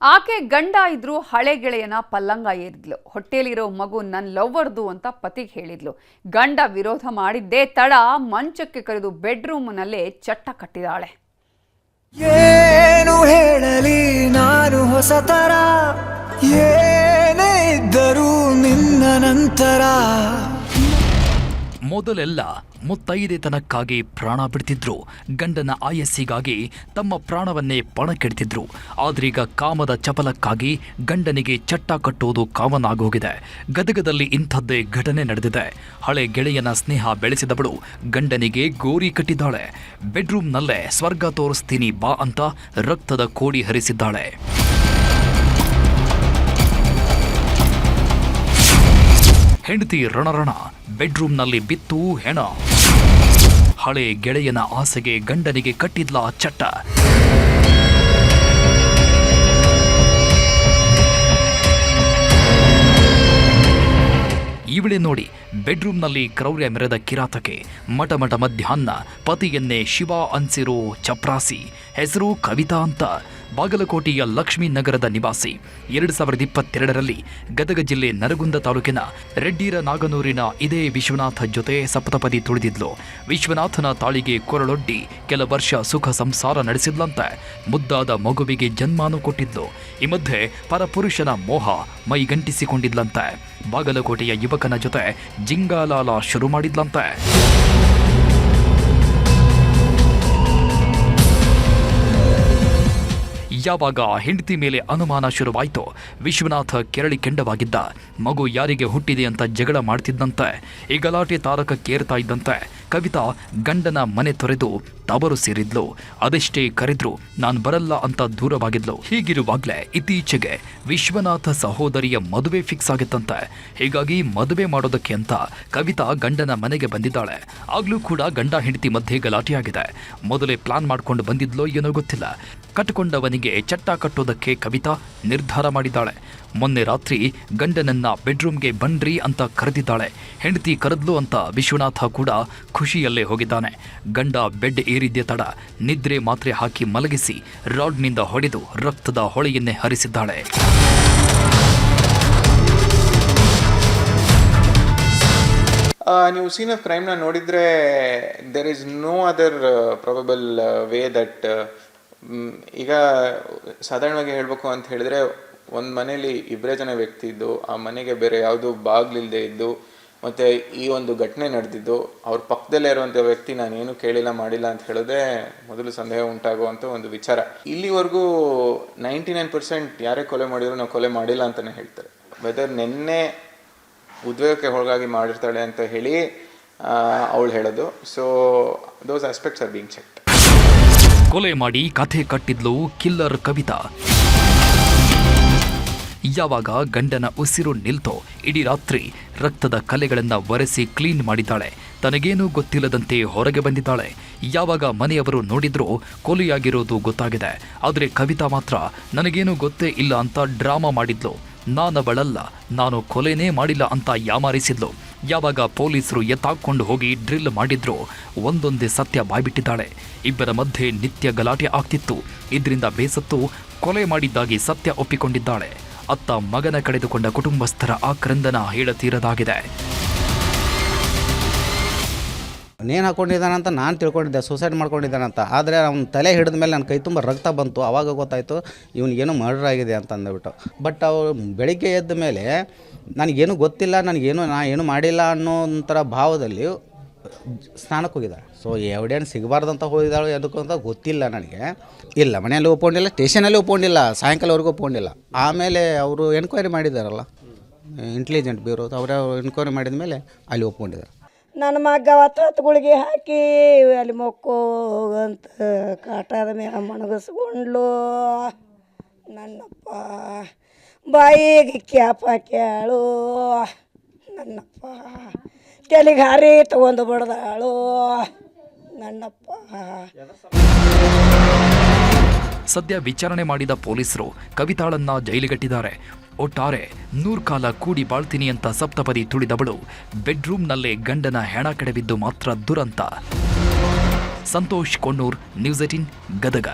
ಆಕೆ ಗಂಡ ಇದ್ರು ಹಳೆ ಗೆಳೆಯನ ಪಲ್ಲಂಗ ಏರಿದ್ಲು. ಹೊಟ್ಟೆಲಿರೋ ಮಗು ನನ್ನ ಲವ್ವರ್ದು ಅಂತ ಪತಿಗೆ ಹೇಳಿದ್ಲು. ಗಂಡ ವಿರೋಧ ಮಾಡಿದ್ದೇ ತಡ ಮಂಚಕ್ಕೆ ಕರೆದು ಬೆಡ್ರೂಮ್ನಲ್ಲೇ ಚಟ್ಟ ಕಟ್ಟಿದಾಳೆ. ಏನು ಹೇಳಲಿ ನಾನು ಹೊಸತರ, ಏನೇ ಇದ್ದರೂ ನಿನ್ನ ನಂತರ. ಮೊದಲೆಲ್ಲ ಮುತ್ತೈದೆತನಕ್ಕಾಗಿ ಪ್ರಾಣ ಬಿಡ್ತಿದ್ರು, ಗಂಡನ ಆಯಸ್ಸಿಗಾಗಿ ತಮ್ಮ ಪ್ರಾಣವನ್ನೇ ಪಣಕ್ಕಿಡ್ತಿದ್ರು. ಆದ್ರೀಗ ಕಾಮದ ಚಪಲಕ್ಕಾಗಿ ಗಂಡನಿಗೆ ಚಟ್ಟ ಕಟ್ಟುವುದು ಕಾಮನ್ ಆಗೋಗಿದೆ. ಗದಗದಲ್ಲಿ ಇಂಥದ್ದೇ ಘಟನೆ ನಡೆದಿದೆ. ಹಳೆ ಗೆಳೆಯನ ಸ್ನೇಹ ಬೆಳೆಸಿದವಳು ಗಂಡನಿಗೆ ಗೋರಿ ಕಟ್ಟಿದ್ದಾಳೆ. ಬೆಡ್ರೂಮ್ನಲ್ಲೇ ಸ್ವರ್ಗ ತೋರಿಸ್ತೀನಿ ಬಾ ಅಂತ ರಕ್ತದ ಕೋಡಿ ಹರಿಸಿದ್ದಾಳೆ. ಹೆಂಡತಿ ರಣರಣ, ಬೆಡ್ರೂಮ್ನಲ್ಲಿ ಬಿತ್ತು ಹೆಣ. ಹಳೆ ಗೆಳೆಯನ ಆಸೆಗೆ ಗಂಡನಿಗೆ ಕಟ್ಟಿದ್ಲ ಚಟ್ಟ. ಇವಳೆ ನೋಡಿ, ಬೆಡ್ರೂಮ್ನಲ್ಲಿ ಕ್ರೌರ್ಯ ಮೆರೆದ ಕಿರಾತಕೆ. ಮಟಮಟ ಮಧ್ಯಾಹ್ನ ಪತಿಯನ್ನೇ ಶಿವ ಅನ್ಸಿರೋ ಚಪ್ರಾಸಿ. ಹೆಸರು ಕವಿತಾ ಅಂತ. ಬಾಗಲಕೋಟೆಯ ಲಕ್ಷ್ಮೀ ನಗರದ ನಿವಾಸಿ. 2022ರಲ್ಲಿ ಗದಗ ಜಿಲ್ಲೆ ನರಗುಂದ ತಾಲೂಕಿನ ರೆಡ್ಡಿರ ನಾಗನೂರಿನ ಇದೇ ವಿಶ್ವನಾಥ ಜೊತೆ ಸಪ್ತಪದಿ ತುಳಿದಿದ್ಲು. ವಿಶ್ವನಾಥನ ತಾಳಿಗೆ ಕೊರಳೊಡ್ಡಿ ಕೆಲ ವರ್ಷ ಸುಖ ಸಂಸಾರ ನಡೆಸಿದ್ಲಂತೆ. ಮುದ್ದಾದ ಮಗುವಿಗೆ ಜನ್ಮಾನು ಕೊಟ್ಟಿದ್ಲು. ಈ ಮಧ್ಯೆ ಪರಪುರುಷನ ಮೋಹ ಮೈಗಂಟಿಸಿಕೊಂಡಿದ್ಲಂತೆ. ಬಾಗಲಕೋಟೆಯ ಯುವಕನ ಜೊತೆ ಜಿಂಗಾಲಾಲ ಶುರು ಮಾಡಿದ್ಲಂತೆ. ಯಾವಾಗ ಹೆಂಡತಿ ಮೇಲೆ ಅನುಮಾನ ಶುರುವಾಯಿತು, ವಿಶ್ವನಾಥ ಕೆರಳಿ ಕೆಂಡವಾಗಿದ್ದ. ಮಗು ಯಾರಿಗೆ ಹುಟ್ಟಿದೆ ಅಂತ ಜಗಳ ಮಾಡ್ತಿದ್ದಂತೆ. ಈ ಗಲಾಟೆ ತಾರಕಕ್ಕೇರ್ತಾ ಇದ್ದಂತೆ ಕವಿತಾ ಗಂಡನ ಮನೆ ತೊರೆದು ತವರು ಸೇರಿದ್ಲು. ಅದೆಷ್ಟೇ ಕರೆದ್ರು ನಾನು ಬರಲ್ಲ ಅಂತ ದೂರವಾಗಿದ್ಲು. ಹೀಗಿರುವಾಗ್ಲೇ ಇತ್ತೀಚೆಗೆ ವಿಶ್ವನಾಥ ಸಹೋದರಿಯ ಮದುವೆ ಫಿಕ್ಸ್ ಆಗಿತ್ತಂತೆ. ಹೀಗಾಗಿ ಮದುವೆ ಮಾಡೋದಕ್ಕೆ ಅಂತ ಕವಿತಾ ಗಂಡನ ಮನೆಗೆ ಬಂದಿದ್ದಾಳೆ. ಆಗ್ಲೂ ಕೂಡ ಗಂಡ ಹೆಂಡತಿ ಮಧ್ಯೆ ಗಲಾಟೆಯಾಗಿದೆ. ಮೊದಲೇ ಪ್ಲಾನ್ ಮಾಡ್ಕೊಂಡು ಬಂದಿದ್ಲೋ ಏನೋ ಗೊತ್ತಿಲ್ಲ. ಕಟ್ಟಿಕೊಂಡವನಿಗೆ ಚಟ್ಟ ಕಟ್ಟೋದಕ್ಕೆ ಕವಿತಾ ನಿರ್ಧಾರ ಮಾಡಿದ್ದಾಳೆ. ಮೊನ್ನೆ ರಾತ್ರಿ ಗಂಡನನ್ನ ಬೆಡ್ರೂಮ್ಗೆ ಬನ್ರಿ ಅಂತ ಕರೆದಿದ್ದಾಳೆ. ಹೆಂಡತಿ ಕರೆದ್ಲು ಅಂತ ವಿಶ್ವನಾಥ ಕೂಡ ಖುಷಿಯಲ್ಲೇ ಹೋಗಿದ್ದಾನೆ. ಗಂಡ ಬೆಡ್ ಏರಿದ್ದೆ ತಡ ನಿದ್ರೆ ಮಾತ್ರೆ ಹಾಕಿ ಮಲಗಿಸಿ ರಾಡ್ನಿಂದ ಹೊಡೆದು ರಕ್ತದ ಹೊಳೆಯನ್ನೇ ಹರಿಸಿದ್ದಾಳೆ. ನೀವು ಸೀನ್ ಆಫ್ ಕ್ರೈಮ್ನ ನೋಡಿದರೆ there is no other probable way that ಈಗ ಸಾಧಾರಣವಾಗಿ ಹೇಳಬೇಕು ಅಂತ ಹೇಳಿದ್ರೆ, ಒಂದು ಮನೇಲಿ ಇಬ್ಬರೇ ಜನ ವ್ಯಕ್ತಿ ಇದ್ದು, ಆ ಮನೆಗೆ ಬೇರೆ ಯಾವುದು ಬಾಗಿಲಿಲ್ಲದೆ ಇದ್ದು, ಮತ್ತು ಈ ಒಂದು ಘಟನೆ ನಡೆದಿದ್ದು, ಅವ್ರ ಪಕ್ಕದಲ್ಲೇ ಇರುವಂಥ ವ್ಯಕ್ತಿ ನಾನೇನು ಕೇಳಿಲ್ಲ ಮಾಡಿಲ್ಲ ಅಂತ ಹೇಳಿದ್ರೆ ಮೊದಲು ಸಂದೇಹ ಉಂಟಾಗುವಂಥ ಒಂದು ವಿಚಾರ. ಇಲ್ಲಿವರೆಗೂ 99% ಯಾರೇ ಕೊಲೆ ಮಾಡಿದ್ರು ನಾವು ಕೊಲೆ ಮಾಡಿಲ್ಲ ಅಂತಲೇ ಹೇಳ್ತಾರೆ. ವೆದರ್ ನಿನ್ನೆ ಉದ್ವೇಗಕ್ಕೆ ಒಳಗಾಗಿ ಮಾಡಿರ್ತಾಳೆ ಅಂತ ಹೇಳಿ ಅವಳು ಹೇಳೋದು. So those aspects are being checked. ಕೊಲೆ ಮಾಡಿ ಕಥೆ ಕಟ್ಟಿದ್ಲು ಕಿಲ್ಲರ್ ಕವಿತಾ. ಯಾವಾಗ ಗಂಡನ ಉಸಿರು ನಿಲ್ತೋ ಇಡೀ ರಾತ್ರಿ ರಕ್ತದ ಕಲೆಗಳನ್ನ ಒರೆಸಿ ಕ್ಲೀನ್ ಮಾಡಿದ್ದಾಳೆ. ತನಗೇನೂ ಗೊತ್ತಿಲ್ಲದಂತೆ ಹೊರಗೆ ಬಂದಿದ್ದಾಳೆ. ಯಾವಾಗ ಮನೆಯವರು ನೋಡಿದ್ರೂ ಕೊಲೆಯಾಗಿರೋದು ಗೊತ್ತಾಗಿದೆ. ಆದರೆ ಕವಿತಾ ಮಾತ್ರ ನನಗೇನೂ ಗೊತ್ತೇ ಇಲ್ಲ ಅಂತ ಡ್ರಾಮಾ ಮಾಡಿದ್ಲು. ನಾನವಳಲ್ಲ, ನಾನು ಕೊಲೆನೇ ಮಾಡಿಲ್ಲ ಅಂತ ಯಾಮಾರಿಸಿದ್ಲು. ಯಾವಾಗ ಪೊಲೀಸರು ಎತ್ತಾಕೊಂಡು ಹೋಗಿ ಡ್ರಿಲ್ ಮಾಡಿದ್ರು ಒಂದೊಂದೇ ಸತ್ಯ ಬಾಯ್ಬಿಟ್ಟಿದ್ದಾಳೆ. ಇಬ್ಬರ ಮಧ್ಯೆ ನಿತ್ಯ ಗಲಾಟೆ ಆಗ್ತಿತ್ತು. ಇದರಿಂದ ಬೇಸತ್ತು ಕೊಲೆ ಮಾಡಿದ್ದಾಗಿ ಸತ್ಯ ಒಪ್ಪಿಕೊಂಡಿದ್ದಾಳೆ. ಅತ್ತ ಮಗನ ಕಳೆದುಕೊಂಡ ಕುಟುಂಬಸ್ಥರ ಆಕ್ರಂದನ ಹೇಳತೀರದಾಗಿದೆ. ನೇಣು ಹಾಕ್ಕೊಂಡಿದ್ದಾನಂತ ನಾನು ತಿಳ್ಕೊಂಡಿದ್ದೆ, ಸೂಸೈಡ್ ಮಾಡ್ಕೊಂಡಿದ್ದಾನಂತ. ಆದರೆ ಅವ್ನ ತಲೆ ಹಿಡಿದ ಮೇಲೆ ನನ್ನ ಕೈ ತುಂಬ ರಕ್ತ ಬಂತು. ಆವಾಗ ಗೊತ್ತಾಯಿತು ಇವನಿಗೇನೋ ಮರ್ಡರ್ ಆಗಿದೆ ಅಂತ ಅಂದ್ಬಿಟ್ಟು. ಬಟ್ ಅವ್ರು ಬೆಳಿಗ್ಗೆ ಎದ್ದ ಮೇಲೆ ನನಗೇನು ಗೊತ್ತಿಲ್ಲ, ನಾ ಏನು ಮಾಡಿಲ್ಲ ಅನ್ನೋ ಒಂಥರ ಭಾವದಲ್ಲಿ ಸ್ನಾನಕ್ಕೆ ಹೋಗಿದ್ದಾಳೆ. ಸೊ ಎವಿಡೆನ್ಸ್ ಸಿಗಬಾರ್ದಂತ ಹೋಗಿದ್ದಾಳು ಅದಕ್ಕೂ ಅಂತ ಗೊತ್ತಿಲ್ಲ ನನಗೆ. ಇಲ್ಲ ಮನೆಯಲ್ಲಿ ಒಪ್ಕೊಂಡಿಲ್ಲ, ಸ್ಟೇಷನಲ್ಲಿ ಒಪ್ಕೊಂಡಿಲ್ಲ, ಸಾಯಂಕಾಲವರೆಗೂ ಒಪ್ಕೊಂಡಿಲ್ಲ. ಆಮೇಲೆ ಅವರು ಎನ್ಕ್ವೈರಿ ಮಾಡಿದ್ದಾರಲ್ಲ ಇಂಟೆಲಿಜೆಂಟ್ ಬ್ಯೂರೋ, ಅವರ ಎನ್ಕ್ವೈರಿ ಮಾಡಿದ ಮೇಲೆ ಅಲ್ಲಿ ಒಪ್ಕೊಂಡಿದ್ದಾರೆ. ನನ್ನ ಮಗ ಹೊತ್ತು ಗುಳಿಗೆ ಹಾಕಿ ಅಲ್ಲಿ ಮೊಕ್ಕೋಗಂತ ಕಾಟದ ಮೇಲೆ ಮಣಗಿಸ್ಕೊಂಡ್ಲು. ನನ್ನಪ್ಪ ಬಾಯಿಗೆ ಕ್ಯಾಪ್ ಹಾಕ್ಯಾಳು. ನನ್ನಪ್ಪ ತೆಲಿಗೆ ಹಾರಿ ತಗೊಂಡು ಬಡ್ದಾಳು. ನನ್ನಪ್ಪ ಸದ್ಯ ವಿಚಾರಣೆ ಮಾಡಿದ ಪೊಲೀಸರು ಕವಿತಾಳನ್ನ ಜೈಲಿಗಟ್ಟಿದ್ದಾರೆ. ಒಟ್ಟಾರೆ 100 ಕಾಲ ಕೂಡಿ ಬಾಳ್ತೀನಿ ಅಂತ ಸಪ್ತಪದಿ ತುಳಿದವಳು ಬೆಡ್ರೂಮ್ನಲ್ಲೇ ಗಂಡನ ಹೆಣ ಕೆಡವಿದ್ದು ಮಾತ್ರ ದುರಂತ. ಸಂತೋಷ್ ಕೊಣ್ಣೂರ್, ನ್ಯೂಸ್ 18 ಗದಗ.